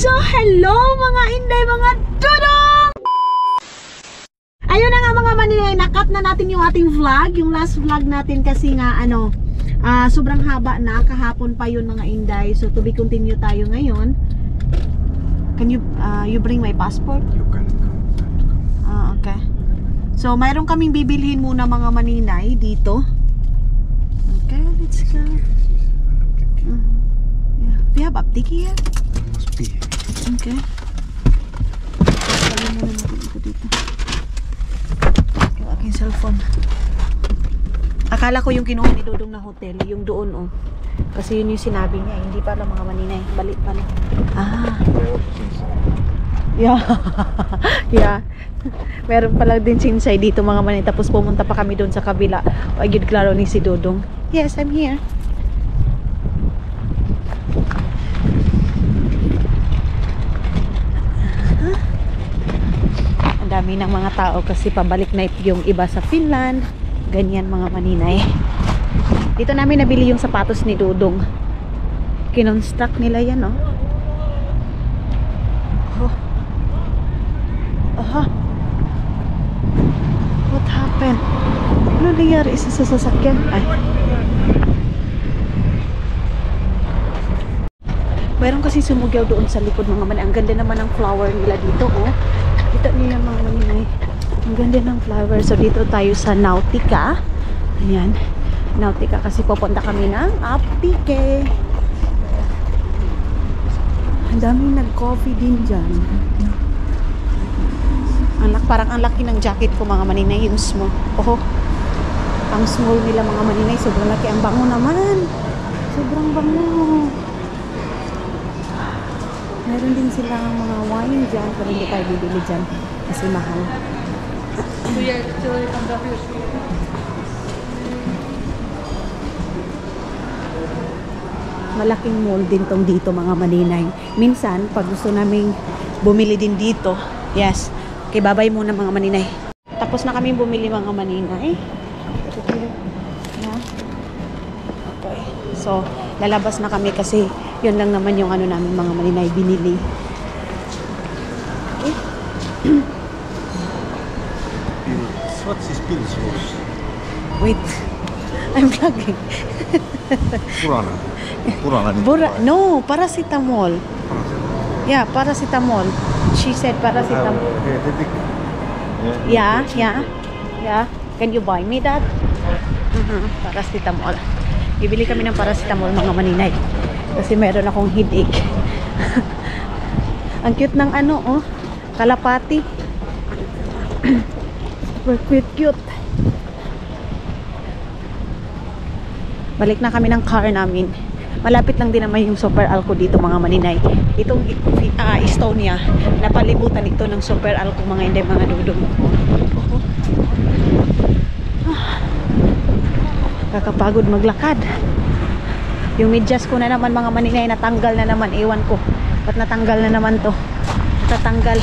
So, hello mga inday, mga dudong! Ayun na nga mga maninay, nakat na natin yung ating vlog. Yung last vlog natin kasi nga sobrang haba na, kahapon pa yun mga inday. So, to be continue tayo ngayon. Can you bring my passport? You can come. Okay. So, mayroon kaming bibilhin muna mga maninay dito. Okay, let's go. Yeah. Do you have aptik here? Must be. Okay. Sabi muna natin ito dito. Yung aking cellphone. Akala ko yung kinuha ni Dodong na hotel, yung doon oh. Kasi yun yung sinabi niya, hindi pala mga maninay, balik pala. Yeah. Yeah. Meron pala din sinsay dito mga maninay, tapos pumunta pa kami doon sa kabila. Ayun, klaro ni si Dodong. Yes, I'm here. Ang dami ng mga tao kasi pabalik na yung iba sa Finland. Ganyan mga maninay. Dito namin nabili yung sapatos ni Dodong. Kinonstruct nila yan, oh. Aha. What happened? Ano nangyari sa sasakyan? Ay. Mayroon kasi sumugyaw doon sa likod mga maninay. Ang ganda naman ng flower nila dito, oh. Kita niyo yan mga maninay. Ang ganda ng flower. So dito tayo sa Nautica. Ayan. Nautica kasi pupunta kami ng Apike. Ang daming nag-coffee din dyan. Parang ang laki ng jacket ko mga maninay. Yung small. Oh, ang small nila mga maninay. Sobrang laki. Ang bango naman. Sobrang bango. Meron din silang mga wine dyan. Pero hindi tayo bibili dyan. Kasi mahal. Malaking mall din tong dito mga maninay. Minsan, pag gusto naming bumili din dito, yes, okay, babay muna mga maninay. Tapos na kami bumili mga maninay. Okay. So, lalabas na kami kasi yun lang naman yung ano namin mga maninay binili. Okay. What's this pill sauce? Wait. I'm vlogging. Purana. Purana. No, paracetamol. Yeah, paracetamol. She said paracetamol. Yeah. Can you buy me that? Paracetamol. Bibili kami ng paracetamol mga maninay. Kasi meron akong headache. Ang cute ng ano, oh. Kalapati. Super cute. Balik na kami ng car namin. Malapit lang din naman yung Super Alco dito mga maninay. Itong Estonia, napalibutan ito ng Super Alco mga hindi mga dudong. Kakapagod maglakad. Yung medyas ko na naman mga maninay natanggal na naman. Ewan ko. Ba't natanggal na naman to? Tatanggal.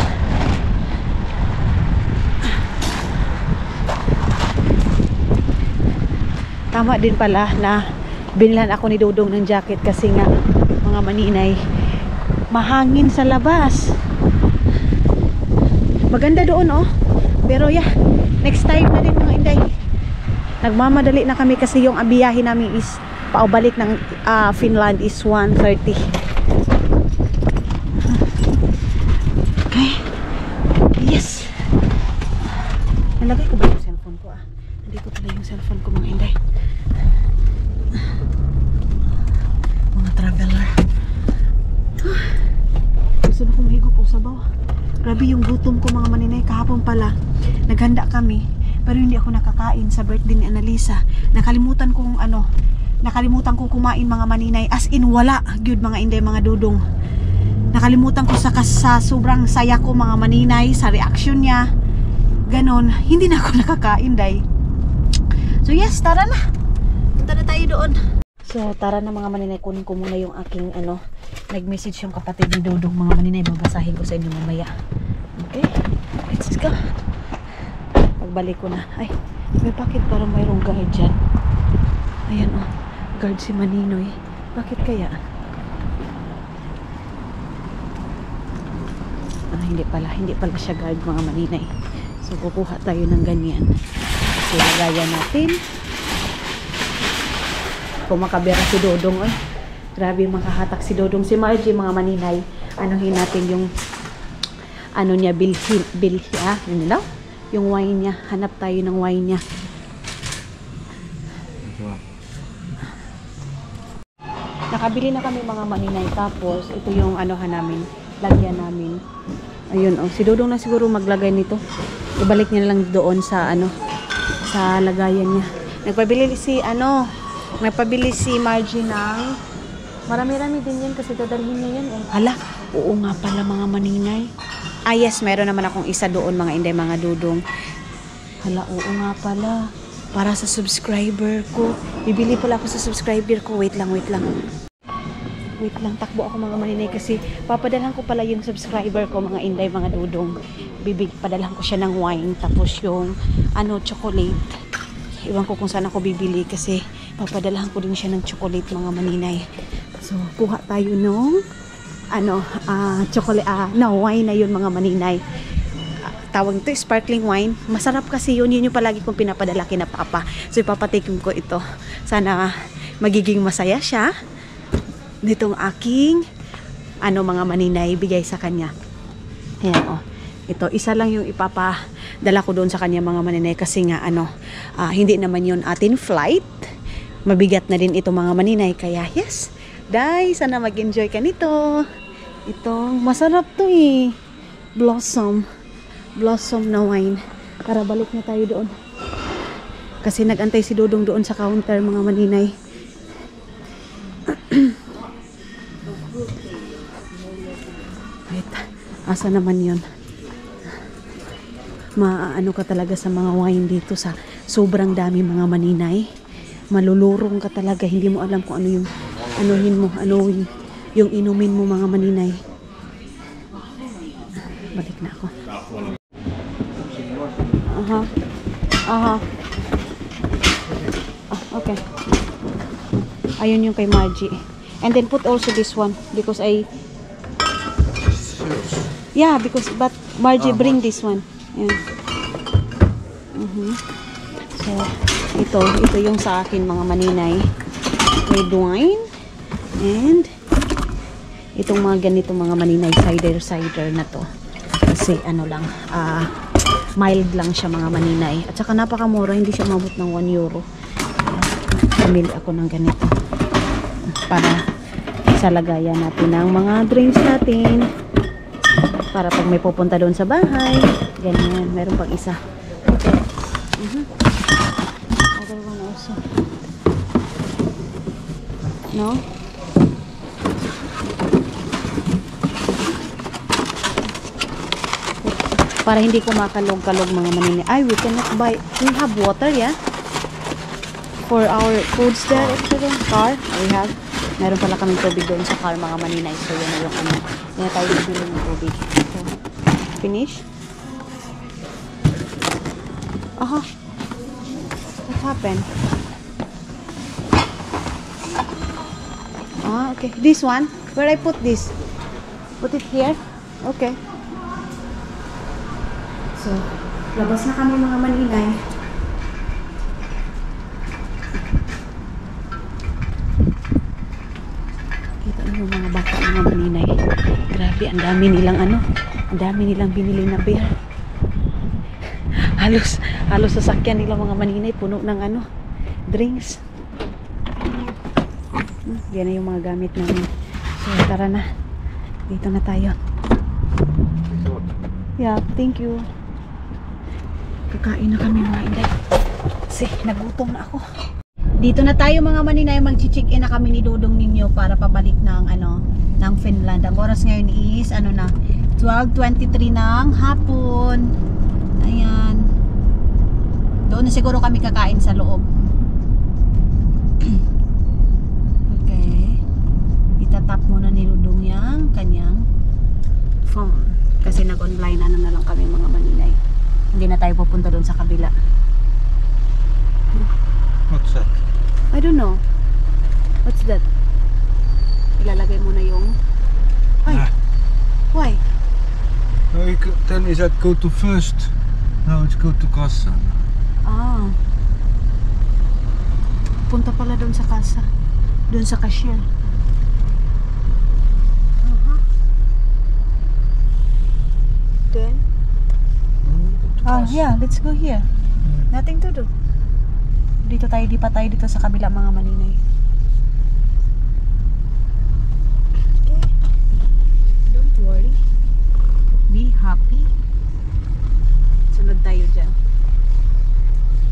Tama din pala na binilhan ako ni Dodong ng jacket kasi nga mga maninay mahangin sa labas. Maganda doon oh. Pero yeah, next time na din mga inday. Nagmamadali na kami kasi yung biyahe namin is paubalik ng Finland is 1:30. Okay. Yes. Nalagay ko ba yung cellphone ko Hindi ko pala yung cellphone ko mga inday. Mga traveler. Gusto na kong mahigop sa bawah. Grabe yung gutom ko mga maninay. Kahapon pala naghanda kami pero hindi ako nakakain sa birthday ni Annalisa. Nakalimutan kong kumain mga maninay. As in wala. Good mga inday mga dudong. Nakalimutan ko sa sobrang saya ko mga maninay, sa reaction niya. Ganon. Hindi na ako nakakain day. So yes, tara na. Punta na tayo doon. So tara na mga maninay. Kunin ko muna yung aking nag-message yung kapatid ni Dodong mga maninay. Babasahin ko sa inyo mamaya. Okay. Let's go. Pagbalik ko na. Ay, may bakit parang mayroong guard dyan? Ayan oh. Guard si Maninoy. Bakit kaya? hindi pala siya guard mga maninay. So kukuha tayo ng ganyan. So lagayan natin. Kung makabera si Dodong, ay grabe makahatak si Dodong. Si Margie mga maninay, anuhin natin yung ano niya, bilhi, yun daw, yung wine niya. Hanap tayo ng wine niya. Nakabili na kami mga maninay. Tapos ito yung anuhan namin, lagyan namin. Ayun, oh, si Dodong na siguro maglagay nito. Ibalik niya lang doon sa ano, sa lagayan niya. Nagpabili si Margie ng marami-rami din yan kasi dadalhin niya yan. Hala, oo nga pala mga maninay. Ah yes, meron naman akong isa doon mga inday, mga Dudong. Hala, oo nga pala. Para sa subscriber ko. Bibili pala ako sa subscriber ko. Wait lang. Wait lang, takbo ako mga maninay kasi papadalhan ko pala yung subscriber ko mga inday, mga Dudong. Padalhan ko siya ng wine tapos yung chocolate. Iwan ko kung saan ako bibili kasi papadalhan ko din siya ng chocolate mga maninay. So, kuha tayo nung chocolate, wine na yun mga maninay. Tawag ito, sparkling wine. Masarap kasi yun yung palagi kong pinapadala kina Papa. So, ipapatikim ko ito. Sana magiging masaya siya. Nitong aking mga maninay bigay sa kanya. Ayan, ito, isa lang yung ipapadala ko doon sa kanya mga maninay kasi nga hindi naman yun atin flight. Mabigat na din ito mga maninay. Kaya yes, dai, sana mag-enjoy ka nito. Itong masarap to Blossom na wine. Tara, balik na tayo doon. Kasi nagantay si Dodong doon sa counter mga maninay. Wait, asa naman yun? Maano ka talaga sa mga wine dito sa sobrang dami mga maninay. Malulurong ka talaga, hindi mo alam kung ano yung yung inumin mo mga maninay. Balik na ako. Okay. Ayun yung kay Margie. And then put also this one because but Margie bring this one. Yan. So, ito yung sa akin mga maninay. Red wine. And itong mga ganito mga maninay, cider na to. Kasi mild lang siya mga maninay. At saka napakamura, hindi siya umabot ng 1 euro. Pumili ako ng ganito. Para sa lagayan natin ng mga drinks natin. Para pag may pupunta doon sa bahay. Ganyan, meron pang isa. Okay. Other one also. No? Para hindi ko makalog-kalog mga maninay. Ay, we cannot buy. We have water, yeah? For our foods there, actually. Car, we have. Meron pala kaming tubig doon sa car mga maninay. So, yun na yung Yan tayo bibili ng tubig. So, finish? Aha. What happened? Okay. This one? Where I put this? Put it here? Okay. So, labas na kami mga maninay. Kita niyo yung mga bata mga maninay. Grabe, ang dami nilang binili na beer. Halos sasakyan nila mga maninay puno ng drinks. Yan na yung mga gamit namin. So, tara na. Dito na tayo. Yeah, thank you. Kakain na kami mga inday. Kasi nagutom na ako. Dito na tayo mga maninay, mag-check-in na kami ni Dodong ninyo para pabalik ng ng Finland. Ang oras ngayon is 12:23 ng hapon. Ayan. Doon na siguro kami kakain sa loob. Okay. Itatap muna ni Dodong yang kanyang phone. Kasi nag-online na lang kami mga maninay. Hindi na tayo pupunta doon sa kabila. What's that? I don't know. What's that? Ilalagay mo na yung... Ay! Why? tell me that go to first. Now it's go to Kassa. Ah. Punta pala doon sa kasa. Doon sa cashier. Then? Yeah, let's go here. Nothing to do. Dito tayo, di pa tayo dito sa kabila mga maninay. Okay. Don't worry. Be happy. Sunod tayo dyan.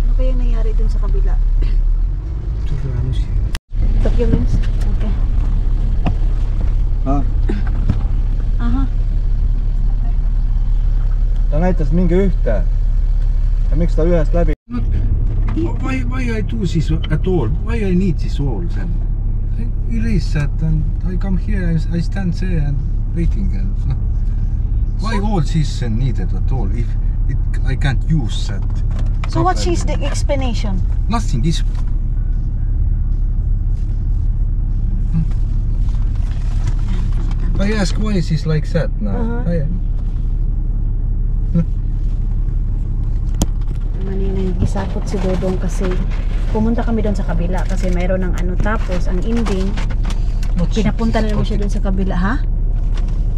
Ano kaya nangyari dun sa kabila? Documents? Okay. Aha. Ta näitas mingi ühte. Ja miks ta ühest läbi? Why I do this at all? Why I need this all then? I erase that and I come here and I stand there and waiting and why all this needed at all if I can't use that? So what is the explanation? Nothing is I ask why is this like that now? Maninay, gisapot si Dodong kasi pumunta kami doon sa kabila kasi mayroon ng ano, tapos ang ending pinapunta na naman siya doon sa kabila. Ha?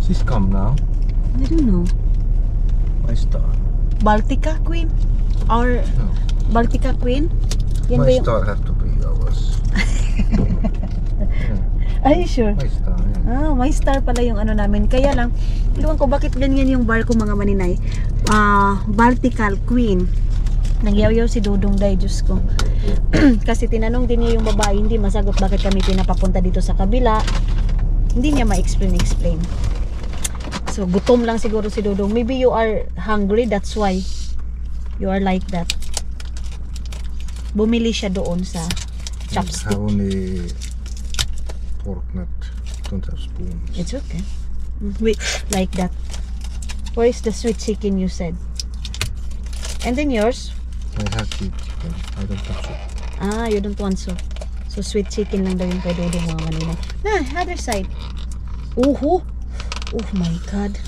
She's come now. I don't know. My star. Baltica Queen? Or No. Baltica Queen? Yan ba My yung... star have to be ours. Are you sure? My star, yeah. Ah, my star pala yung ano namin. Kaya lang, iluwan ko bakit ganyan yung bar ko mga maninay. Baltical Queen. Nagyaw-yaw si Dodong Day, Diyos ko. Kasi tinanong din niya yung babae, hindi masagot bakit kami pinapapunta dito sa kabila. Hindi niya ma-explain. So, gutom lang siguro si Dodong. Maybe you are hungry, that's why you are like that. Bumili siya doon sa chopstick. Have only pork nut. Don't have spoons. It's okay. Wait, like that. Where is the sweet chicken you said? And then yours? I have sweet chicken. I don't have soup. Ah, you don't want so. So sweet chicken lang daw yung kay Dodong mga maninay. Other side. Oh my God.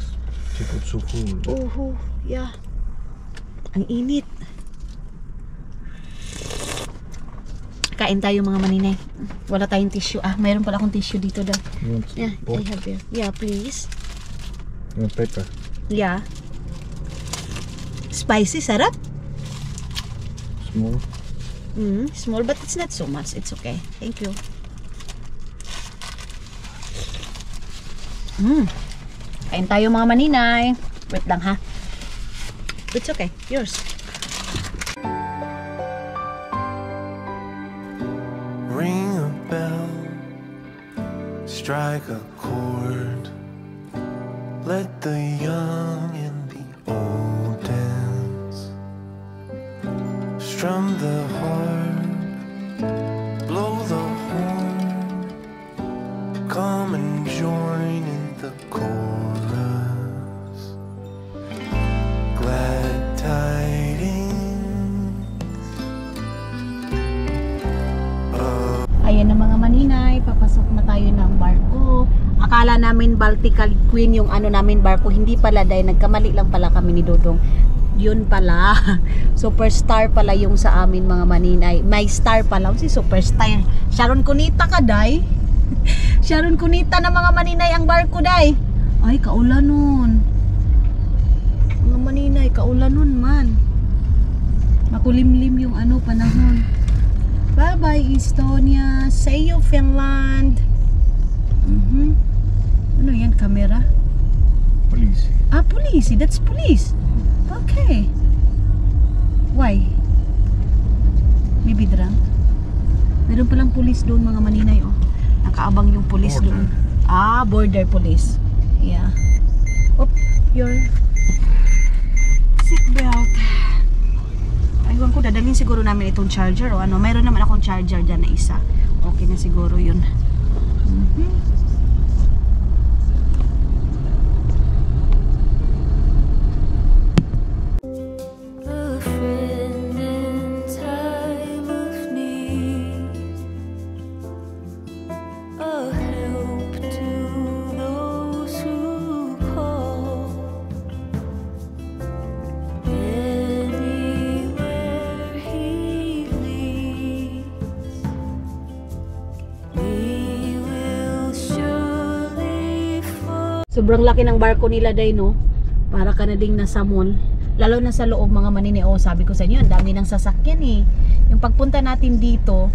She got so full. Yeah. Ang init. Kain tayo mga maninay. Wala tayong tissue. Mayroon pala akong tissue dito daw. You want Yeah, pork? I have here. Yeah, please. You want pepper? Yeah. Spicy, sarap. Small? Small, but it's not so much. It's okay. Thank you. Kain tayo mga maninay. Wait lang ha. It's okay. Yours. Ring a bell, strike a chord, let the young and the old dance, strum the harp, blow the horn, come and join in the chorus, glad tidings. Ayan na mga maninay, papasok na tayo ng barko. Akala namin Baltical Queen yung ano namin barko, hindi pala dahil nagkamali lang pala kami ni Dodong. Yun pala. Superstar pala yung sa amin mga maninay. May star pala. Si Superstar. Sharon Cunita ka, day. Sharon Cunita na mga maninay ang barko, day. Ay, kaulan nun. Mga maninay, kaulan nun man. Makulimlim yung ano, panahon. Bye-bye, Estonia. See you, Finland. Ano yan, camera? Police. Police. That's police. Okay. Why? Maybe drunk? Meron palang police doon mga maninay, oh. Nakaabang yung police Border. doon. Border police. Yeah. Your seatbelt. Aywan ko, dadalhin siguro namin itong charger o ano. Mayroon naman akong charger dyan na isa. Okay na siguro yun. A friend in time of need, a help to those who call. Sobrang laki ng barko nila day, no? Para ka na ding nasa mall. Lalo na sa loob, mga manini. Oh, sabi ko sa inyo, ang dami ng sasakyan eh. Yung pagpunta natin dito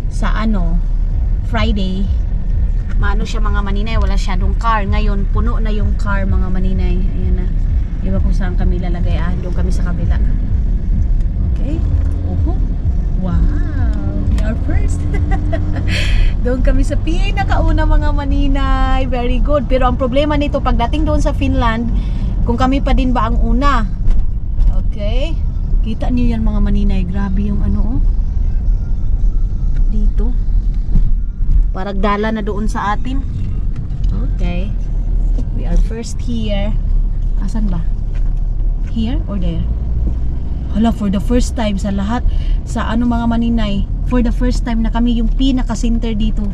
sa Friday, maano siya mga maninay, wala syadong car. Ngayon, puno na yung car mga maninay. Ayan na. Iba kung saan kami lalagay. Doon kami sa kabila. Okay. Oho. Wow. We are first. Doon kami sa pinakauna mga maninay. Very good. Pero ang problema nito, pagdating doon sa Finland, kung kami pa din ba ang una. Okay. Kita niyo yan mga maninay. Grabe yung dito. Parang dala na doon sa atin. Okay. We are first here. Asan ba? Here or there? Hala, for the first time sa lahat, sa mga maninay, for the first time na kami yung pinaka-center dito.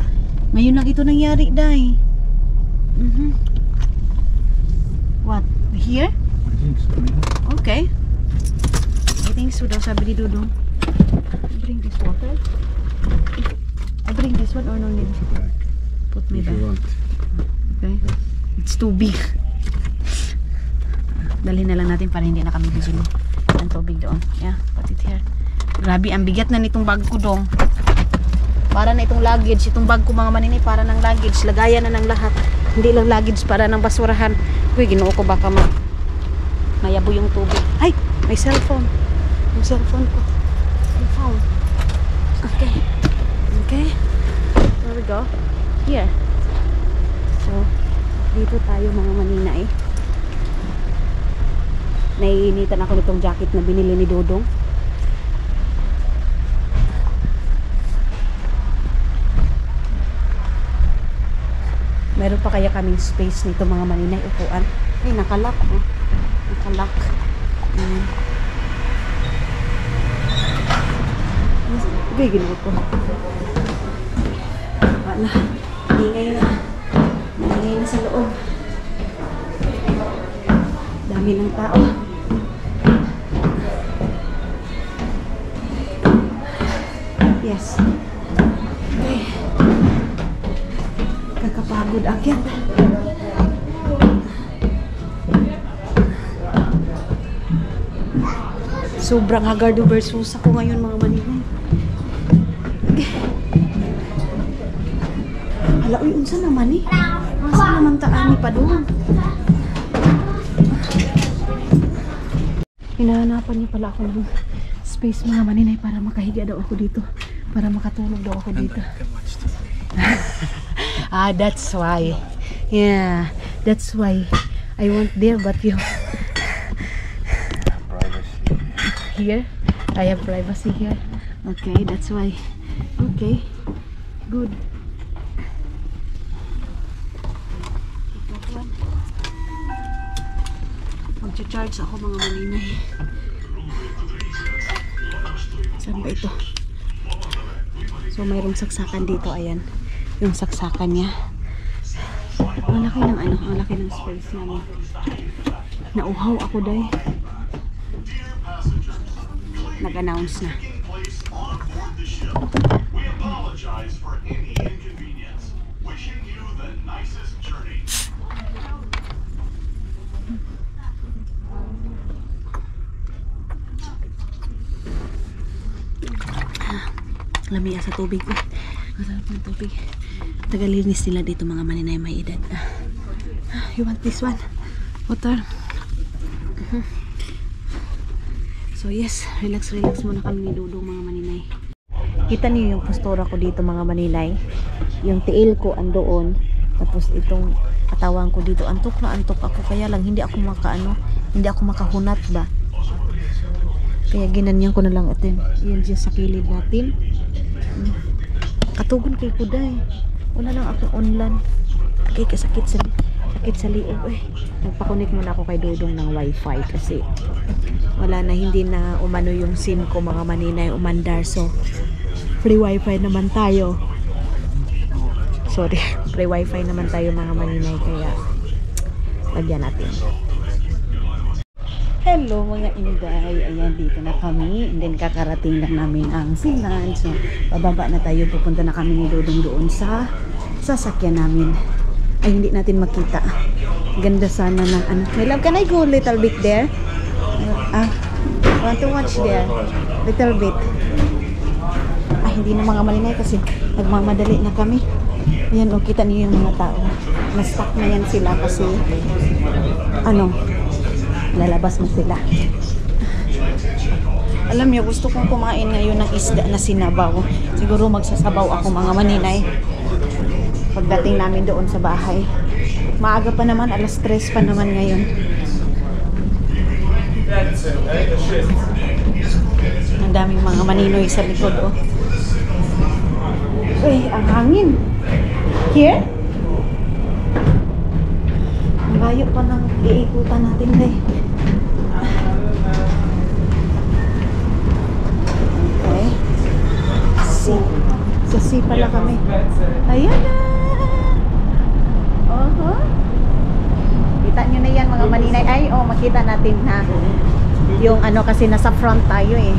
Ngayon lang ito nangyari, day. What? Here? I think so. Okay. I think so daw, sabi ni Dudong. Bring this water. I bring this one or no need? Put me If you back. want. Okay. It's too big. Dalhin na lang natin para hindi na kami bibili ng tubig doon. Yeah, put it here. Grabe, ang bigat na nitong bag ko dong. Para na itong luggage. Itong bag ko mga maninay, para ng luggage. Lagayan na ng lahat. Hindi lang luggage para ng basurahan. Uy, ginoo ko baka mayabo yung tubig. Ay, may cellphone. Yung cellphone ko. Cellphone. Okay. Okay. There we go. Here. So, dito tayo mga maninay. Naiinitan ako nitong jacket na binili ni Dodong. Meron pa kaya kaming space nito mga maninay, upuan. Ay, nakalock. Oh. Nakalock. Bigyan ko. Wala. Ingay na. Ingay na sa loob. Dami ng tao. Yes. Okay. Kakapagod akyat. Sobrang hagardo versus ako ngayon mga maninay. Okay. Hala, uy, unsa naman eh? Asa naman taan ni pa doon? Hinahanapan niya pala ako ng space mga maninay para makahiga daw ako dito. Para makatulog daw ako dito. That's why. Yeah, that's why I went there but you... Here? I have privacy here. Okay, that's why. Okay, good. Mag-charge ako mga maninay. Saan ba ito? So mayroong saksakan dito, ayan. Yung saksakan niya. Ang laki ng ang laki ng space namin. Nauhaw ako dahil. Nag-announce na. Lamia sa tubig. Masarap ng tubig. Tagalinis nila dito mga maninay may edad. You want this one? Water. So yes, relax muna kami ni Dudong mga maninay. Kita niyo yung postura ko dito mga maninay. Yung tiil ko andoon. Tapos itong katawan ko dito. Antok na antok ako. Kaya lang hindi ako hindi ako makahunat ba. Kaya ginanyan ko na lang ito. Yan dyan sa kilid natin. Katugon kay kuday. Wala lang ako online. Okay, sakit sa liog eh. Nagpakunik muna ako kay Dudong ng wifi kasi wala na, hindi na umano yung SIM ko mga maninay, umandar. So free wifi naman tayo. Sorry, free wifi naman tayo mga maninay, kaya lagyan natin. Hello mga inday, ayan dito na kami, and then kakarating lang namin ang Finland. So bababa na tayo, pupunta na kami ni Dudong doon sa sasakyan namin. Ay, hindi natin makita Ganda sana ng ano. My love, can I go a little bit there? Want to watch there? Little bit. Ay, hindi na mga malinay kasi nagmamadali na kami. Ayan, o, kita niyo yung mga tao. Na-stuck na yan sila kasi ano, lalabas na sila. Alam niyo, gusto kong kumain ngayon ng isda na sinabaw. Siguro magsasabaw ako mga maninay pagdating namin doon sa bahay. Maaga pa naman, alas 3 pa naman ngayon. Ang daming mga maninoy sa likod, oh. Uy, ang hangin. Here? Ang layo pa ng iikutan natin, day. Okay. Sea. Sa sea pala kami. Ayan na! Kita nyo na yan mga maninay. Ay, oh, makita natin na yung ano kasi nasa front tayo eh.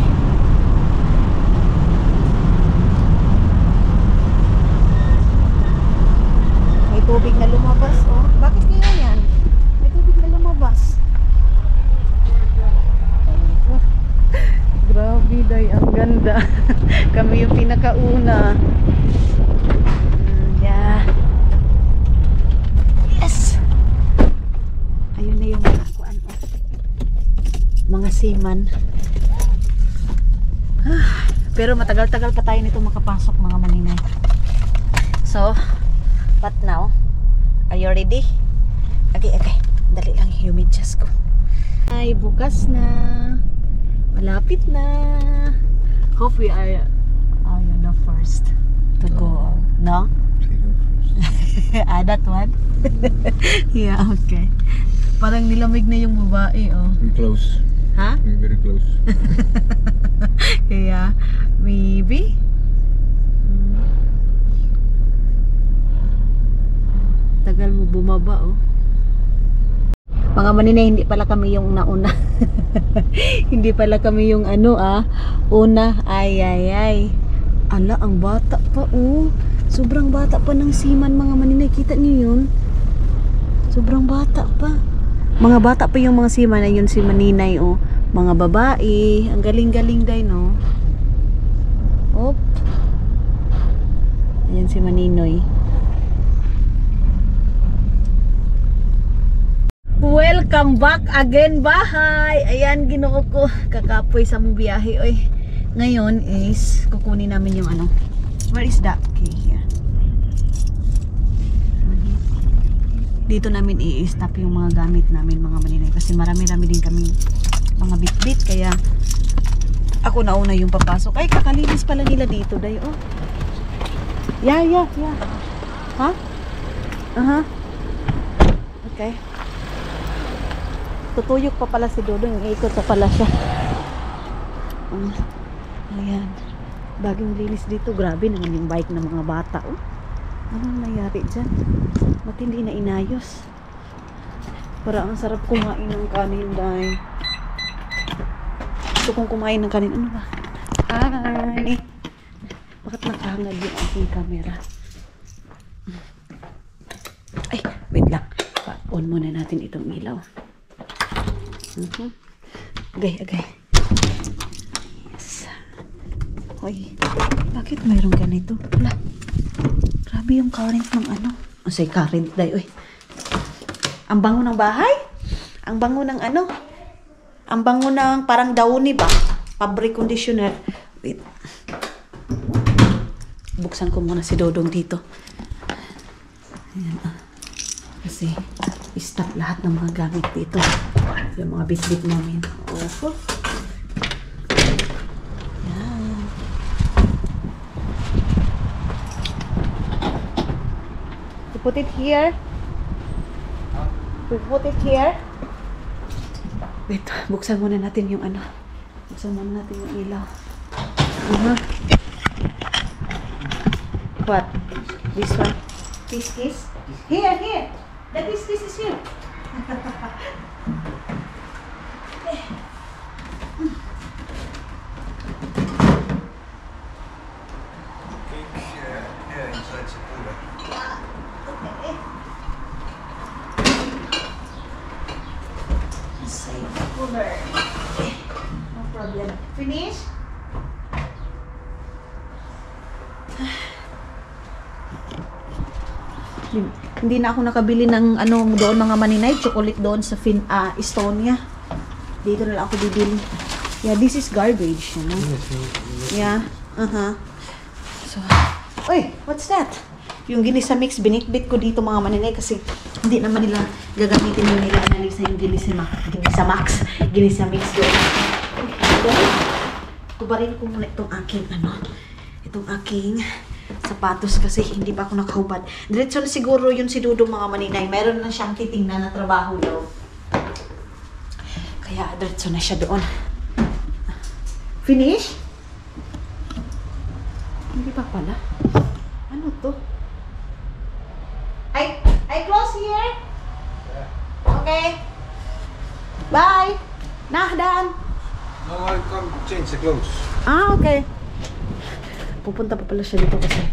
May tubig na lumabas, oh. Bakit kaya yan? May tubig na lumabas. Grabe, day, ang ganda. Kami yung pinakauna. Yeah. Yes! Ayun na yung mga kuan, oh. Mga seaman. Pero matagal-tagal pa tayo nito makapasok mga maninay. So, but now, are you ready? Okay, okay. Dali lang yung medyas ko. Ay, bukas na. Malapit na. Hope we are the first to go. No? That one? Yeah, okay. Parang nilamig na yung babae, oh. We're close. Ha? We're very close. Kaya, maybe? Tagal mo bumaba, oh. Mga maninay, hindi pala kami yung nauna. Hindi pala kami yung ano, una. Ay, ay, ay. Ala, ang bata pa, oh. Sobrang bata pa ng seaman, mga maninay. Kita niyo yun? Sobrang bata pa. Mga bata pa yung mga seaman. Ayun si maninay, oh. Mga babae. Ang galing-galing day, no? Op. Ayan si maninoy. Welcome back again, bahay. Ayan, Ginoo ko. Kakapoy sa mong biyahe, oy. Ngayon is kukunin namin yung ano. Where is that? Okay, here. Dito namin i-stop yung mga gamit namin, mga maninay. Kasi marami-rami din kami mga bit-bit. Kaya ako nauna yung papasok. Ay, kakalinis pala nila dito, day, oh. Yeah. Ha? Okay. Tutuyok pa pala si Dodong. Iikot pa pala siya. Ayan. Bagong linis dito. Grabe naman yung bike ng mga bata, oh. Anong nangyari dyan? Matindi na inayos. Para ang sarap kumain ng kanin, dahil gusto kong kumain ng kanin. Ano ba? Hi! Bakit nakahangad yung aking camera? Ay, wait lang. On muna natin itong ilaw. Agay. Yes. Hoy, bakit mayroong ganito? Wala. Grabe yung current ng ano. Say current day, oy. Ang bango ng bahay? Ang bango ng ano? Ang bango ng parang downy ba? Fabric conditioner. Wait. Buksan ko muna si Dodong dito. Ayan, kasi stop lahat ng mga gamit dito. Yung mga bisbit namin. Oh. Yan. You put it here. We put it here. Wait, buksan muna natin yung ano. Buksan muna natin yung ilaw. What? This one? Kiss? Here. The kiss is here. cooler. No problem. Finish? Hindi na ako nakabili ng ano doon mga maninay, chocolate doon sa Estonia. Dito na lang ako bibili. Yeah, this is garbage, you know? Yeah. So, uy, what's that? Yung ginisa mix, binitbit ko dito mga maninay kasi hindi naman nila gagamitin yung nila analisa yung ginisa max, ginisa mix doon. Tubarin ko muna itong aking sapatos kasi hindi pa ako nakahubad. Diretso na siguro yun si Dudong mga maninay. Meron na siyang titingnan na trabaho daw. Kaya diretso na siya doon. Finish? Hindi pa pala. Ano to? I close here? Okay. Bye. Nah, Dan. No, I come change the clothes. Ah, okay. Pupunta pa pala siya dito kasi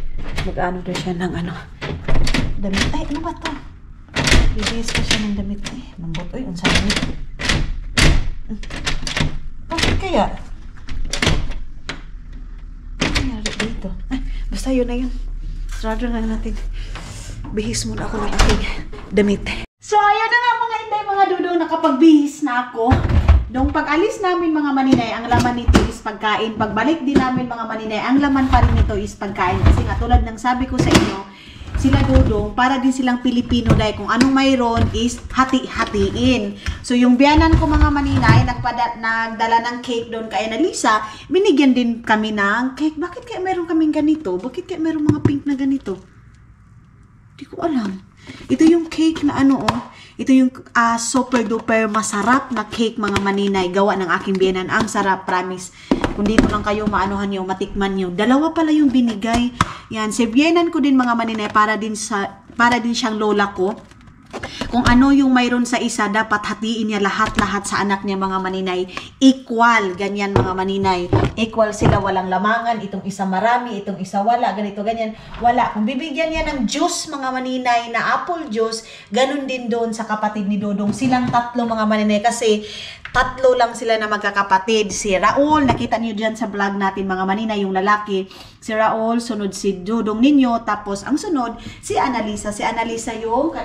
mag-ano daw siya ng damit. Ay, ano ba to? Bibihis pa siya ng damit. Ay, mambot. Uy, unsa damit. Bakit kaya? Ano nangyari dito? Ay, basta yun na yun. Sarado na natin. Bihis muna ako ng aking damit. So, ayun na nga mga inday, mga dudong, nakapagbihis na ako. Nung pag-alis namin mga maninay, ang laman nito is pagkain. Pagbalik din namin mga maninay, ang laman pa rin nito is pagkain. Kasi nga tulad ng sabi ko sa inyo, sila Dudong, para din silang Pilipino dahil kung anong mayroon is hati-hatiin. So yung biyanan ko mga maninay, nagdala ng cake doon kay Annalisa, binigyan din kami ng cake. Bakit kaya meron kaming ganito? Bakit kaya meron mga pink na ganito? Hindi ko alam. Ito yung cake na ito yung super duper masarap na cake mga maninay. Gawa ng aking biyanan. Ang sarap, promise. Kung dito lang kayo maanuhan nyo, matikman nyo. Dalawa pala yung binigay. Yan, si biyanan ko din mga maninay para din siyang lola ko. Kung ano yung mayroon sa isa, dapat hatiin niya lahat-lahat sa anak niya mga maninay. Equal, ganyan mga maninay. Equal sila, walang lamangan. Itong isa marami, itong isa wala. Ganito, ganyan. Wala. Kung bibigyan niya ng juice mga maninay, na apple juice, ganun din doon sa kapatid ni Dodong. Silang tatlo mga maninay kasi tatlo lang sila na magkakapatid. Si Raul, nakita niyo dyan sa vlog natin mga maninay, yung lalaki. Si Raul, sunod si Dodong ninyo, tapos ang sunod, si Annalisa. Si Annalisa yung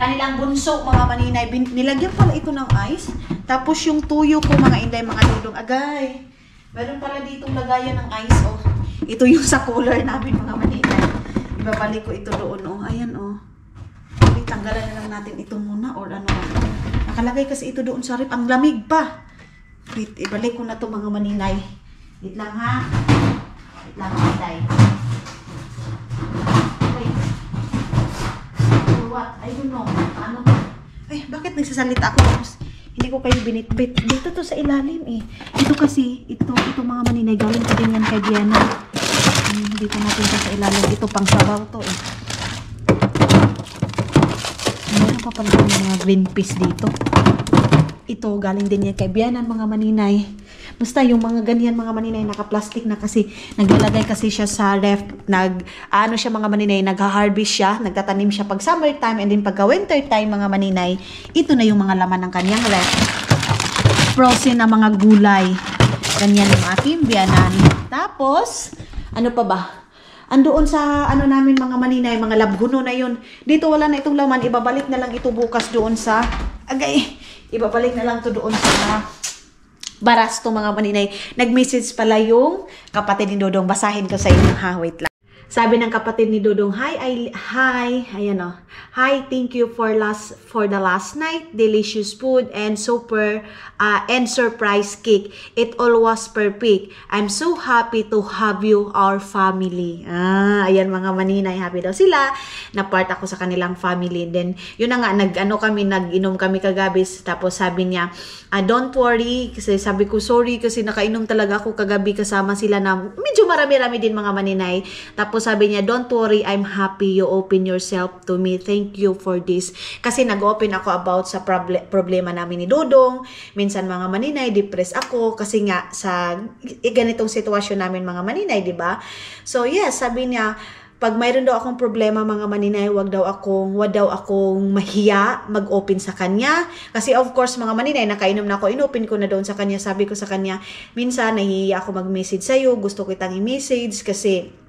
kanilang bunso mga maninay. Nilagyan pala ito ng ice. Tapos yung tuyo ko mga inday, mga Dodong. Agay, meron pala ditong lagayan ng ice. Oh. Ito yung sa cooler namin mga maninay. Ibabalik ko ito doon. Oh. Ayan oh. Tanggalan na lang natin ito muna or ano. Nakalagay kasi ito doon sa rip. Ang lamig pa. Wait, ibalik ko na to mga maninay. Wait lang ha. Wait lang maninay. Wait. Or what? I don't know. Ano? Ay, bakit nagsasalita ako? Hindi ko kayo binitbit. Dito to sa ilalim eh. Ito kasi, ito mga maninay. Galing ko din yan kay Diana. Dito natin to sa ilalim. Ito pang sabaw to eh. Meron pa pala yung mga green peas dito. Ito, galing din yan kay Bianan mga maninay. Basta yung mga ganyan mga maninay, naka-plastic na kasi. Naglalagay kasi siya sa ref. Siya mga maninay, nag-harvest siya. Nagtatanim siya pag summertime and then pagka winter time mga maninay. Ito na yung mga laman ng kanyang ref. Frozen na mga gulay. Ganyan yung aking Bianan. Tapos, ano pa ba? Andoon sa namin mga maninay, mga labhuno na yun. Dito wala na itong laman, ibabalik na lang ito bukas doon sa ibabalik na lang to doon sa Barasto mga maninay. Nag-message pala yung kapatid ni Dodong. Basahin ko sa inyo ha, wait lang. Sabi ng kapatid ni Dodong, hi, ayan o. Hi, thank you for the last night, delicious food and and surprise cake. It all was perfect. I'm so happy to have you, our family. Ayan mga maninay, happy daw sila. Na part ako sa kanilang family. Then, yun na nga, nag-inom kami kagabi. Tapos sabi niya, don't worry, kasi sabi ko, sorry, kasi nakainom talaga ako kagabi kasama sila na medyo marami-rami din mga maninay. Tapos sabi niya, don't worry, I'm happy you open yourself to me. Thank you for this. Kasi nag-open ako about sa problema namin ni Dodong. Minsan mga maninay, depressed ako kasi nga sa ganitong sitwasyon namin mga maninay, di ba? So yes, sabi niya, pag mayroon daw akong problema mga maninay, wag daw akong mahiya mag-open sa kanya. Kasi of course mga maninay, nakainom na ako, inopen ko na doon sa kanya. Sabi ko sa kanya, minsan nahihiya ako mag-message sa'yo, gusto kitang i-message kasi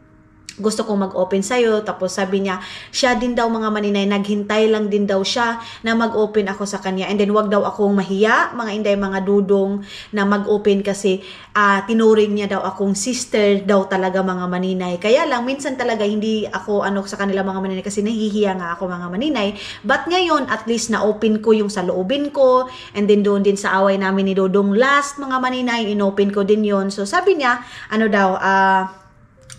gusto kong mag-open sa'yo. Tapos sabi niya, siya din daw mga maninay, naghintay lang din daw siya na mag-open ako sa kanya. And then wag daw akong mahiya, mga inday, mga dudong, na mag-open kasi tinuring niya daw akong sister daw talaga mga maninay. Kaya lang, minsan talaga hindi ako sa kanila mga maninay kasi nahihiya nga ako mga maninay. But ngayon, at least na-open ko yung sa loobin ko. And then doon din sa away namin ni Dodong last mga maninay, in-open ko din yon. So sabi niya,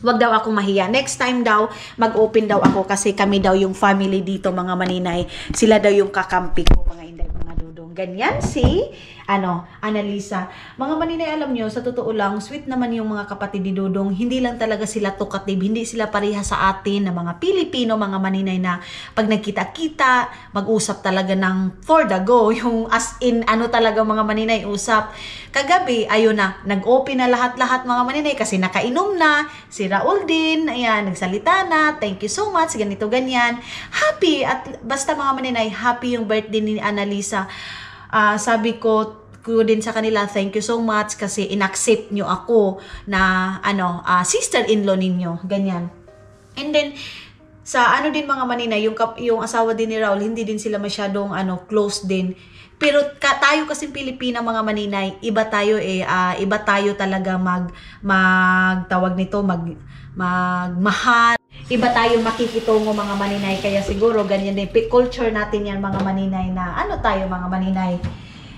wag daw akong mahiya. Next time daw, mag-open daw ako kasi kami daw yung family dito mga maninay. Sila daw yung kakampi ko mga inday, mga dudong. Ganyan si Annalisa. Mga maninay, alam nyo, sa totoo lang, sweet naman yung mga kapatid ni Dodong. Hindi lang talaga sila tukatib, hindi sila pareha sa atin na mga Pilipino, mga maninay na pag nagkita-kita, mag-usap talaga ng for the go. Yung as in, talaga mga maninay, usap. Kagabi, ayun na, nag-open na lahat-lahat mga maninay kasi nakainom na. Si Raul din, ayan, nagsalita na. Thank you so much, ganito, ganyan. Happy, at basta mga maninay, happy yung birthday ni Annalisa. Sabi ko din sa kanila, thank you so much kasi inaccept nyo ako na sister-in-law ninyo, ganyan. And then sa din mga maninay, yung asawa din ni Raul, hindi din sila masyadong close din. Pero tayo kasi Pilipina mga maninay, iba tayo iba tayo talaga magtawag nito, magmahal. Iba tayo makikitungo mga maninay, kaya siguro ganyan din culture natin yan mga maninay na tayo mga maninay.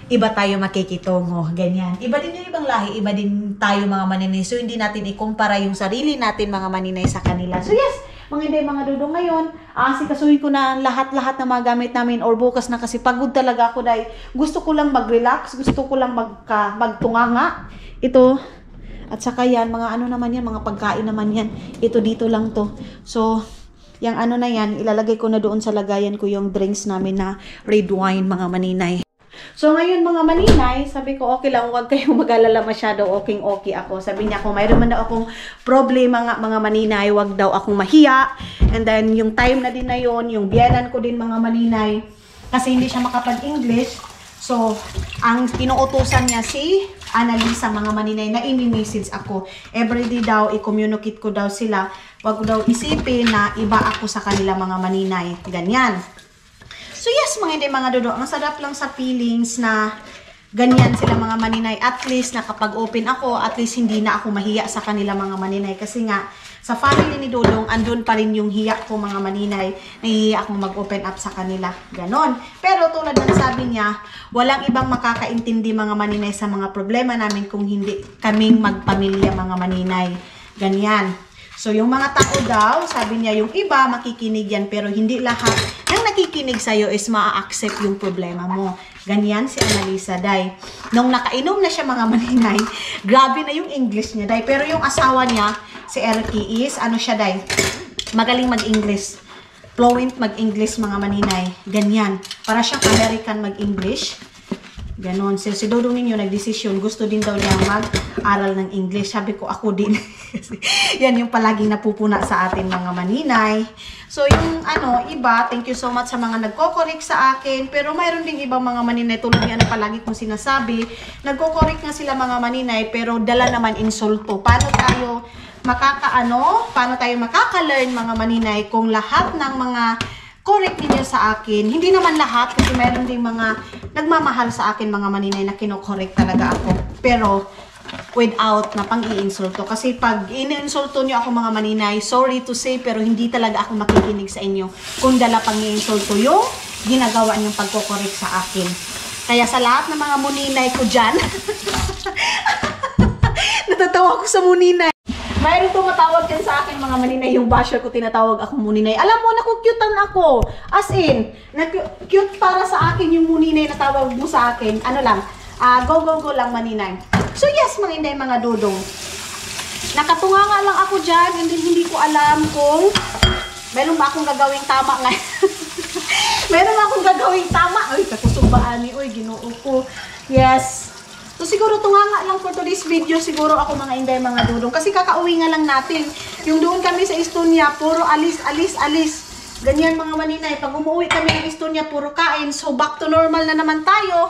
Iba tayo makikitungo, ganyan. Iba din yung ibang lahi, iba din tayo mga maninay. So hindi natin ikumpara yung sarili natin mga maninay sa kanila. So yes, mga inday, mga dudong, ngayon, asikasuhin ko na lahat-lahat na mga gamit namin or bukas na kasi pagod talaga ako dahil gusto ko lang mag-relax, gusto ko lang magtunganga. Ito, at saka yan, mga naman yan, mga pagkain naman yan. Ito dito lang to. So, yung na yan, ilalagay ko na doon sa lagayan ko yung drinks namin na red wine mga maninay. So, ngayon mga maninay, sabi ko, okay lang, huwag kayong mag-alala masyado, okay ako. Sabi niya, kung mayroon man daw akong problema nga mga maninay, huwag daw akong mahiya. And then, yung time na din na yun, yung biyanan ko din mga maninay, kasi hindi siya makapag-English. So, ang kinuutusan niya si Annalisa mga maninay na i-message ako. Everyday daw, i-communicate ko daw sila. Huwag daw isipin na iba ako sa kanila mga maninay. Ganyan. So yes, mga dodo, ang sarap lang sa feelings na ganyan sila mga maninay. At least nakapag-open ako, at least hindi na ako mahiya sa kanila mga maninay. Kasi nga, sa family ni Dodong, andun pa rin yung hiya ko mga maninay. Nahihiya akong mag-open up sa kanila. Ganon. Pero tulad ng sabi niya, walang ibang makakaintindi mga maninay sa mga problema namin kung hindi kaming magpamilya mga maninay. Ganyan. So, yung mga tao daw, sabi niya, yung iba makikinig yan, pero hindi lahat ng nakikinig sa'yo is maa-accept yung problema mo. Ganyan si Annalisa, day. Nung nakainom na siya mga maninay, grabe na yung English niya, day. Pero yung asawa niya, si Erky is, siya, day, magaling mag-English. Fluent mag-English mga maninay. Ganyan. Para siyang American mag-English. Ganon. Si Dodong ninyo nagdesisyon, gusto din daw niya mag-aral ng English. Sabi ko, ako din. Yan yung palaging napupuna sa atin mga maninay. So, yung iba, thank you so much sa mga nagko-correct sa akin. Pero mayroon ding ibang mga maninay, tulad yan na palagi kong sinasabi. Nagko-correct nga sila mga maninay, pero dala naman insulto. Paano tayo makaka-learn mga maninay kung lahat ng mga correct niyo sa akin. Hindi naman lahat kasi mayroon ding mga nagmamahal sa akin mga maninay na kino-correct talaga ako. Pero without na pang-iinsulto. Kasi pag iniinsulto niyo ako mga maninay, sorry to say, pero hindi talaga ako makikinig sa inyo. Kung dala pang-iinsulto yung ginagawa niyong pagko-correct sa akin. Kaya sa lahat ng mga muninay ko dyan, natatawa ko sa muninay. Mayroon tumatawag din sa akin mga maninay, yung basher ko tinatawag ako muninay. Alam mo, nakukyutan ako. As in, cute para sa akin yung muninay na tawag mo sa akin. Go lang maninay. So yes, mga inday, mga dudong. Nakatunga nga lang ako dyan, hindi ko alam kung meron ba akong gagawing tama ngayon. Meron ba akong gagawing tama? Ay, kakusubaan ni, oy, ginoo ko. Yes. So siguro tunga nga lang for today's video, siguro ako mga inday, mga dudong. Kasi kakauwi nga lang natin. Yung doon kami sa Estonia, puro alis. Ganyan mga maninay. Pag umuwi kami ng Estonia, puro kain. So, back to normal na naman tayo.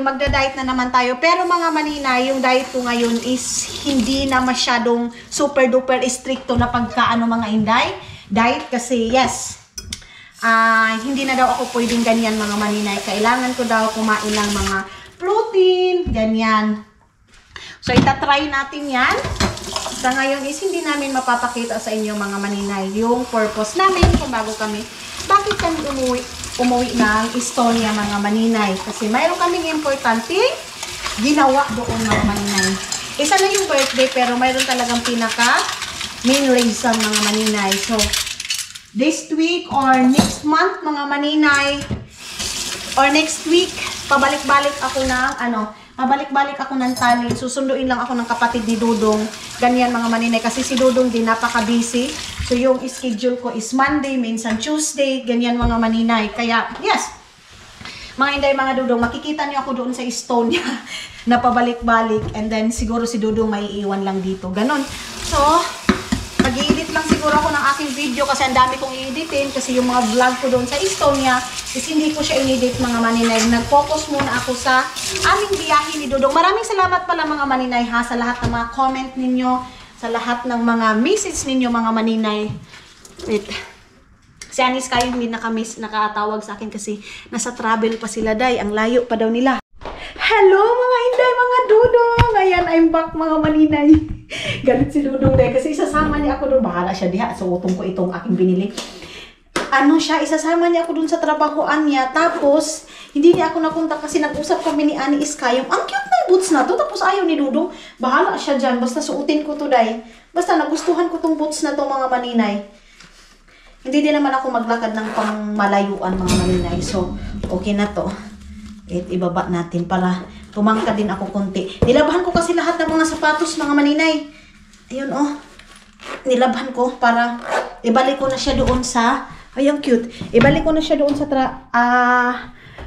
Magda-diet na naman tayo. Pero mga maninay, yung diet ko ngayon is hindi na masyadong super duper stricto na pagkaano mga inday. Diet kasi yes, hindi na daw ako pwedeng ganyan mga maninay. Kailangan ko daw kumain ng mga protein, ganyan. So itatry natin yan. Sa ngayon is hindi namin mapapakita sa inyo mga maninay yung purpose namin kung bago kami. Bakit kami umuwi ng Estonia mga maninay? Kasi mayroon kaming importante ginawa doon mga maninay. Isa na yung birthday pero mayroon talagang pinaka main reason mga maninay. So this week or next month mga maninay or next week pabalik-balik ako ng talent. Susunduin lang ako ng kapatid ni Dudong. Ganyan mga maninay. Kasi si Dudong din napaka-busy. So yung schedule ko is Monday, minsan Tuesday. Ganyan mga maninay. Kaya yes, mga inday mga Dudong, makikita niyo ako doon sa Estonia na pabalik-balik. And then siguro si Dudong may iiwan lang dito. Ganon. So, mag-i-edit lang siguro ako ng aking video kasi ang dami kong i-editin. Kasi yung mga vlog ko doon sa Estonia is hindi ko siya in-edit mga maninay. Nag-focus muna ako sa aming biyahe ni Dudong. Maraming salamat pala mga maninay ha sa lahat ng mga comment ninyo, sa lahat ng mga message ninyo mga maninay. Wait. Si Anis kayo hindi nakatawag sa akin kasi nasa travel pa sila day. Ang layo pa daw nila. Hello mga inday, mga Dudong! Ayan, I'm back mga maninay. Galit si Dudong day kasi isasama niya ako doon. Bahala siya diha. So utong ko itong aking binili. Isasama niya ako dun sa trabahoan niya. Tapos, hindi niya ako napunta kasi nag-usap kami ni Ani Iskayong. Ang cute na boots na to. Tapos ayaw ni Dudong. Bahala siya dyan. Basta suotin ko to, day. Basta nagustuhan ko tong boots na to, mga maninay. Hindi din naman ako maglakad ng pangmalayuan, mga maninay. So, okay na to. Ibaba natin para tumangka din ako konti. Nilabhan ko kasi lahat ng mga sapatos, mga maninay. Ayun, oh. Nilabhan ko para ibalik ko na siya doon sa... Ay, ang cute. Ibalik ko na siya doon sa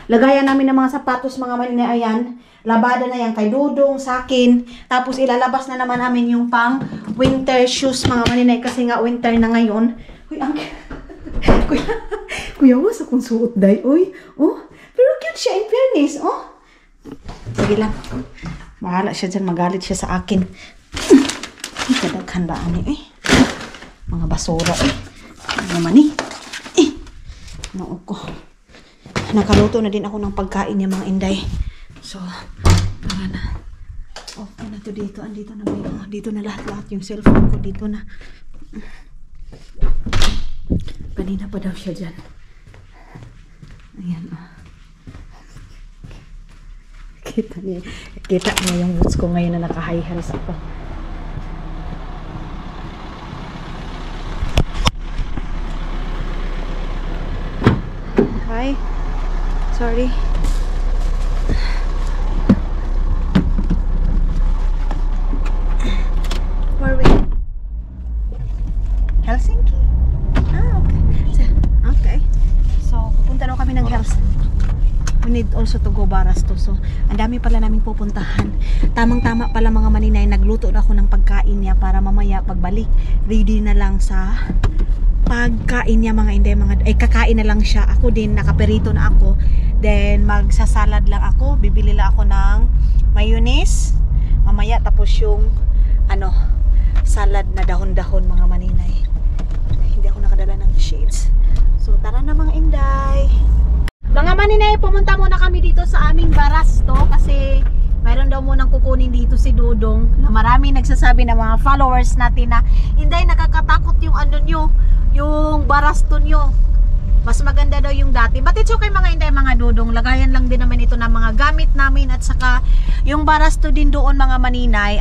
lagayan namin ng mga sapatos, mga maninay. Ayan. Labada na yan kay Dudong, sa akin. Tapos ilalabas na naman namin yung pang winter shoes, mga maninay. Kasi nga winter na ngayon. Uy, ang Kuya, was akong suot, day. Uy, oh. Pero cute siya, in fairness, oh. Sige lang. Bahala siya dyan. Magalit siya sa akin. Kadaghan ba, ani, eh. Mga basura, eh. Ano naman, eh. Noo ko. Nakaluto na din ako ng pagkain niya mga inday. So, tara na. Okay na to dito. Andito na ba yung, dito na lahat yung cellphone ko. Dito na. Kanina pa daw siya dyan. Ayan, oh. Kita niya yung boots ko ngayon na naka-high heels ako. Hi. Sorry. Where are we? Helsinki? Okay. So, pupunta na kami ng Helsinki. We need also to go Barasto. So, ang dami pala naming pupuntahan. Tamang-tama pala mga maninay. Nagluto na ako ng pagkain niya para mamaya pagbalik, ready na lang sa pagkain niya mga hindi, kakain na lang siya. Ako din, nakaperito na ako. Then, magsasalad lang ako. Bibili lang ako ng mayonnaise. Mamaya, tapos yung, salad na dahon-dahon mga maninay. Hindi ako nakadala ng shades. So, tara na mga inday. Mga maninay, pumunta muna kami dito sa aming Barasto kasi mayroon daw munang kukunin dito si Dudong na marami nagsasabi ng mga followers natin na hindi, nakakatakot yung yung Barasto nyo. Mas maganda daw yung dati. But it's okay mga inday, mga Dudong. Lagayan lang din naman ito ng mga gamit namin at saka yung Barasto din doon mga maninay,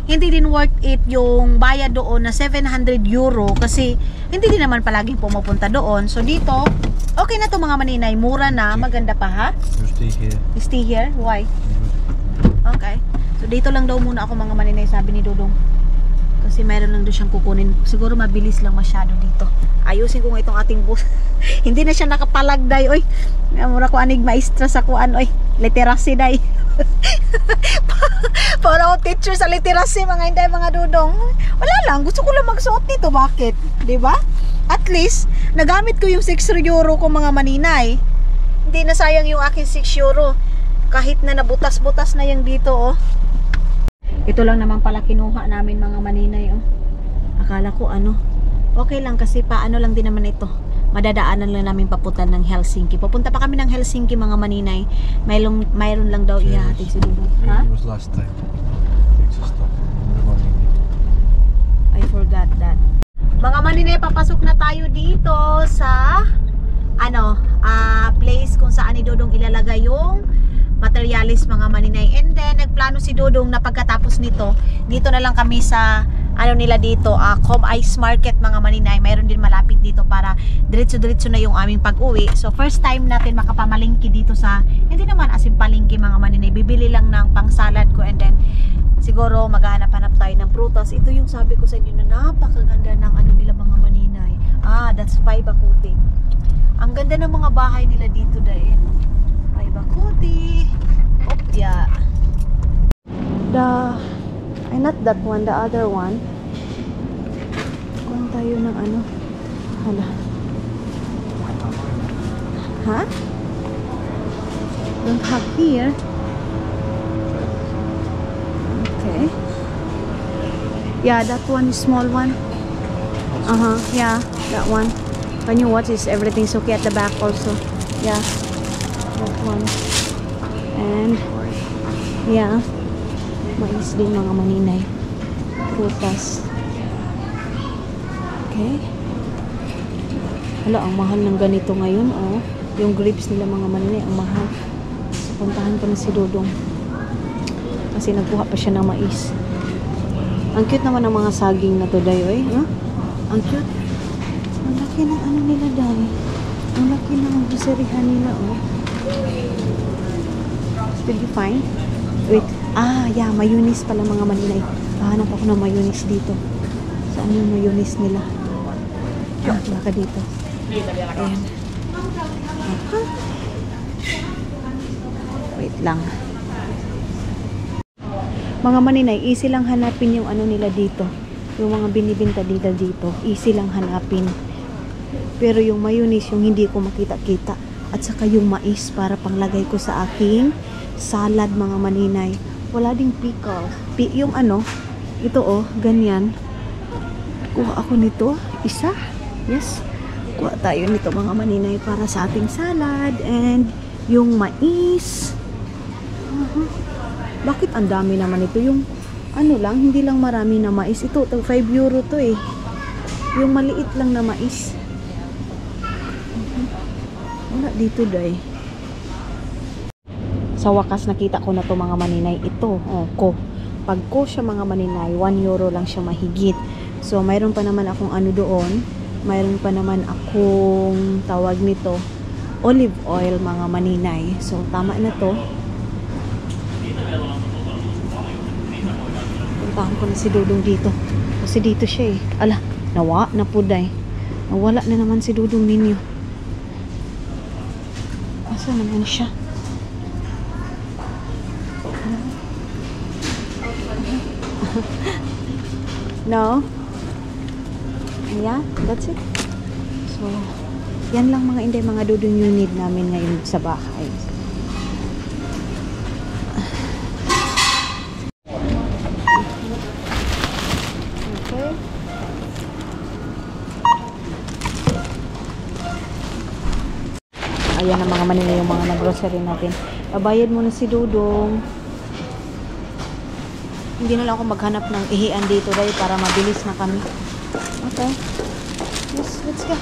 hindi din worth it yung bayad doon na 700 euro kasi hindi din naman palaging pumupunta doon. So dito, okay na to mga maninay. Mura na, maganda pa ha? You stay here. You stay here? Why? Okay. So dito lang daw muna ako mga maninay, sabi ni Dudong. Kasi meron lang doon siyang kukunin. Siguro mabilis lang masyado dito. Ayusin ko nga itong ating bus. Hindi na siya nakapalagday, oy. Mura ko anig maestra sa kuan, oy. Literacy day. Para ako teacher sa literacy, mga Inday, mga dudong. Wala lang, gusto ko lang magsuot nito. Bakit? 'Di ba? At least, nagamit ko yung 6 euro ko, mga maninay. Hindi na sayang yung aking 6 euro. Kahit na nabutas-butas na yung dito, oh. Ito lang naman pala kinuha namin, mga maninay, oh. Akala ko ano, okay lang kasi paano lang din naman ito. Madadaanan lang namin papunta ng Helsinki. Pupunta pa kami ng Helsinki, mga maninay. Mayroon lang daw ihahatid si Dudo. Ha? It was last time. Takes a stop. I forgot that. Mga maninay, papasok na tayo dito sa place kung saan ni Dodong ilalagay yung materialis, mga maninay. And then nagplano si Dodong na pagkatapos nito, dito na lang kami sa nila dito, Com Ice Market, mga maninay. Mayroon din malapit dito para diretso-diretso na yung aming pag-uwi. So first time natin makapamalingki dito sa, hindi naman asin palingki, mga maninay. Bibili lang ng pang-salad ko and then siguro maghahanap-hanap tayo ng prutas. Ito yung sabi ko sa inyo na napakaganda ng nila, mga maninay. That's 5 Bakuti. Ang ganda ng mga bahay nila dito dahil 5 Bakuti. Opya. Not that one, the other one. Kuha tayo ng hala. Ha? Don't have here. Okay. Yeah, that one is small one. Yeah, that one. Can you watch this? Everything's okay at the back also. Yeah, that one. And yeah, mais din, mga maninay. Prutas. Okay. Hala, ang mahal ng ganito ngayon, oh. Yung grapes nila, mga maninay, ang mahal. So, puntahan ko na si Dodong. Kasi nagkuha pa siya ng mais. Ang cute naman ng mga saging na to, day, oy. Huh? Ang cute. Ang laki ng nila, day. Ang laki ng groceryhan nila, oh. Did you find? Wait. Yeah, mayonnaise pala, mga maninay. Hanap ako ng mayonnaise dito. Saan yung mayonnaise nila? Baka dito. Ayan. Wait lang. Mga maninay, easy lang hanapin yung nila dito. Yung mga binibinta nila dito, easy lang hanapin. Pero yung mayonnaise, yung hindi ko makita-kita. At saka yung mais para panglagay ko sa aking salad, mga maninay. Wala ding pickle. Yung ito, oh, ganyan. Kuha ako nito. Isa. Yes. Kuha tayo nito, mga maninay, para sa ating salad. And yung mais. Bakit ang dami naman ito? Yung lang, hindi lang marami na mais. Ito, 5 euro to eh. Yung maliit lang na mais. Wala dito, day. Sa wakas, nakita ko na to, mga maninay. Ito, pag ko siya, mga maninay, 1 euro lang siya mahigit. So, mayroon pa naman akong doon. Mayroon pa naman akong tawag nito, olive oil, mga maninay. So, tama na to. Puntahan ko na si Dudong dito. Kasi dito siya eh. Ala, nawa na po, day. Nawala na naman si Dudong ninyo. Asa naman siya? No? Yeah, that's it. So, yan lang, mga Inday, mga Dudong yung need namin ngayon sa bahay. Okay. Ayan ang mga manila yung mga nag-grocery natin. Babayad muna si Dudong. Hindi na lang ako maghanap ng ihian dito dahil para mabilis na kami. Okay. Yes, let's go.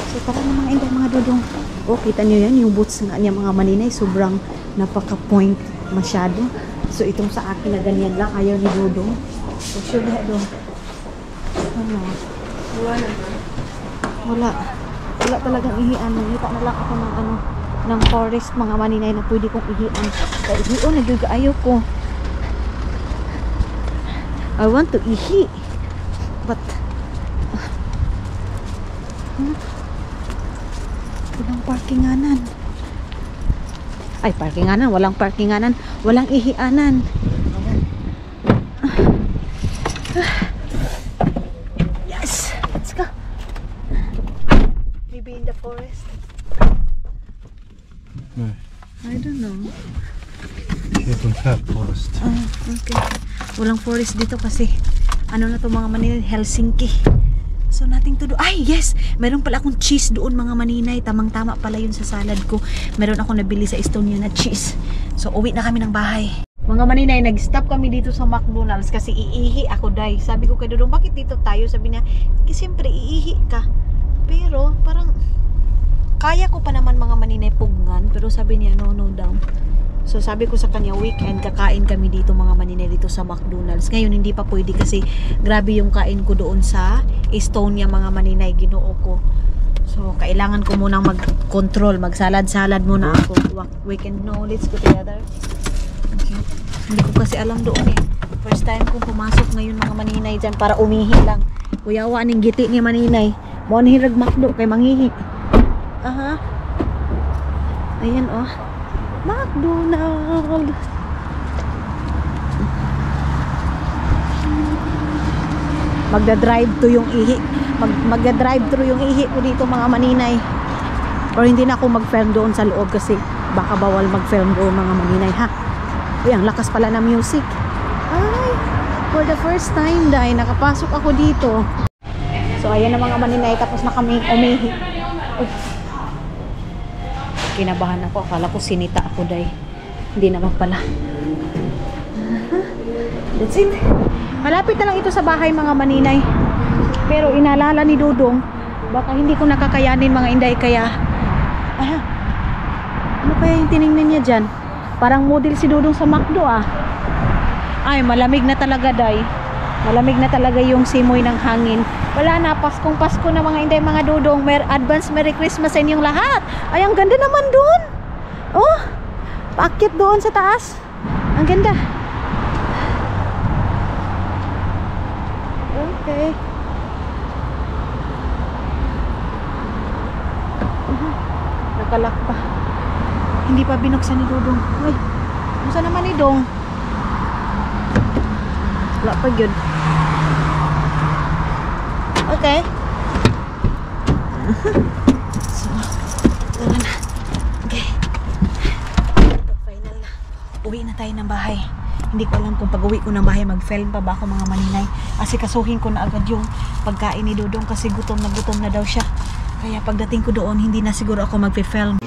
So, tara na, mga Inday, mga Dudong. Oh, kita nyo yan, yung boots nga niya, mga maninay, sobrang napaka-point masyado. So, itong sa akin na ganyan lang, ayaw ni Dudong. So, sure na doon. Wala talagang ihian. Nakita na lang ako ng ng forest, mga maninay, na pwede kong ihian. Kaya ihion, nagagayaw ko. I want to ihi. But ilang parkinganan. Ay, parkinganan. Walang parkinganan. Walang ihianan. Yes! Let's go. Maybe in the forest. No. I don't know. Here don't have forest. Okay. Walang forest dito kasi ano na to mga Maninay, Helsinki. So nothing to do. Ay, yes! Meron pala akong cheese doon mga Maninay. Tamang-tama pala yun sa salad ko. Meron ako nabili sa Estonia na cheese. So uwi na kami ng bahay. Mga Maninay, nag-stop kami dito sa McDonald's kasi iihi ako, day. Sabi ko kay Dudong, bakit dito tayo? Sabi niya, kasi siyempre iihi ka. Pero parang kaya ko pa naman mga Maninay pugnan. Pero sabi niya, no daw. So sabi ko sa kanya, weekend kakain kami dito mga Maninay dito sa McDonald's. Ngayon hindi pa pwede kasi grabe yung kain ko doon sa Estonia mga Maninay, ginoo ko. So kailangan ko munang mag-control, mag-salad-salad muna ako. Weekend, no, let's go together. Okay. Hindi ko kasi alam doon eh. First time kong pumasok ngayon mga Maninay dyan para umihi lang. Kuyawa ning giti ni Maninay. Mo ni hirag makdo kay mangihi. Aha. Ayan oh. McDonald's. Magda-drive to yung ihi. Magda-drive through yung ihi ko dito mga Maninay. Or hindi na ako mag-film doon sa loob kasi baka bawal mag-film doon mga Maninay ha. Uy, ang lakas pala ng music. Ay, for the first time dahil nakapasok ako dito. So ayan na mga Maninay, tapos na kami umihi. Uy. Kinabahan ako, akala ko sinita ako day. Hindi naman pala. That's it. Malapit na lang ito sa bahay mga Maninay. Pero inaalala ni Dudong, baka hindi ko nakakayanin mga Inday kaya. Ano kaya yung tinignan niya dyan? Parang model si Dudong sa McDo ah. Ay, malamig na talaga day. Malamig na talaga yung simoy ng hangin. Wala na, Paskong Pasko na mga Inday, mga Dudong. Advance Merry Christmas sa inyong lahat. Ay, ang ganda naman doon. Oh, paakyat doon sa taas. Ang ganda. Okay. Nakalak pa. Hindi pa binuksan ni Dudong. Uy, buksan naman ni Dong. Wala pa yun. Okay. So, tara na. Okay. Final na. Uwi na tayo ng bahay. Hindi ko alam kung pag uwi ko ng bahay mag-film pa ba ako mga Maninay. Kasi kasuhin ko na agad yung pagkain ni Dudong kasi gutom na daw siya. Kaya pagdating ko doon, hindi na siguro ako mag-film.